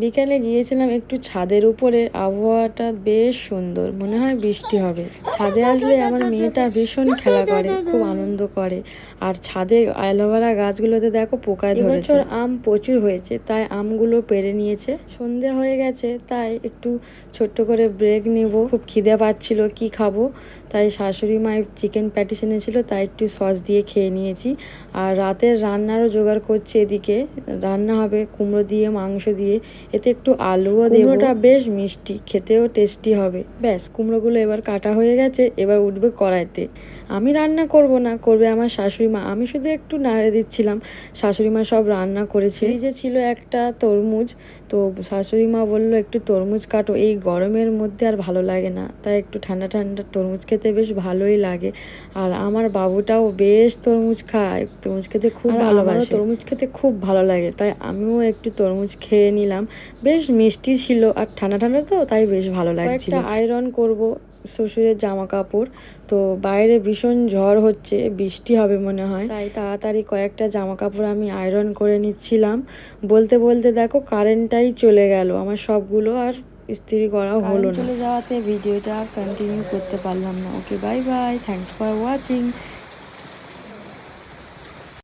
বিকালে গিয়েছিলাম একটু ছাদের উপরে, আবহাওয়াটা বেশ সুন্দর, মনে হয় বৃষ্টি হবে। ছাদে আসলে আমার মেয়েটা ভীষণ খেলা করে, খুব আনন্দ করে। আর ছাদে অ্যালোভেরা গাছগুলোতে দেখো পোকায় ধরেছে। আম প্রচুর হয়েছে, তাই আমগুলো পেড়ে নিয়েছে। সন্ধে হয়ে গেছে, তাই একটু ছোট্ট করে ব্রেক নেব। খুব খিদে পাচ্ছিল, কি খাবো, তাই শাশুড়ি মায়ের চিকেন প্যাটিস এনেছিল, তাই একটু সস দিয়ে খেয়ে নিয়েছি। আর রাতের রান্নারও জোগাড় করছে, এদিকে রান্না হবে কুমড়ো দিয়ে, মাংস দিয়ে, এতে একটু আলুও দেবো। কুমড়োটা বেশ মিষ্টি, খেতেও টেস্টি হবে। ব্যাস, কুমড়োগুলো এবার কাটা হয়ে গেছে, এবার উঠবে কড়াইতে। আমি রান্না করব না, করবে আমার শাশুড়ি মা, আমি শুধু একটু নাড়ে দিচ্ছিলাম। শাশুড়ি মা সব রান্না করেছে। ফ্রিজে ছিল একটা তরমুজ, তো শাশুড়ি মা বললো একটু তরমুজ কাটো, এই গরমের মধ্যে আর ভালো লাগে না, তাই একটু ঠান্ডা ঠান্ডা তরমুজ খেতে বেশ ভালোই লাগে। আর আমার বাবুটাও বেশ তরমুজ খায়, তরমুজ খেতে খুব ভালোবাসে, তরমুজ খেতে খুব ভালো লাগে, তাই আমিও একটু তরমুজ খেয়ে নিলাম। বেশ মিষ্টি ছিল আর ঠান্ডা ঠান্ডা, তো তাই বেশ ভালো লাগছিল। আয়রন করব শ্বশুরের জামা কাপড়, তো বাইরে ভীষণ ঝড় হচ্ছে, বৃষ্টি হবে মনে হয়, তাই তাড়াতাড়ি কয়েকটা জামা কাপড় আমি আয়রন করে নিচ্ছিলাম। বলতে বলতে দেখো কারেন্টটাই চলে গেল, আমার সবগুলো আর ইস্ত্রি করা হলো না। চলে যাওয়াতে ভিডিওটা কন্টিনিউ করতে পারলাম না। Okay, bye bye, thanks for watching.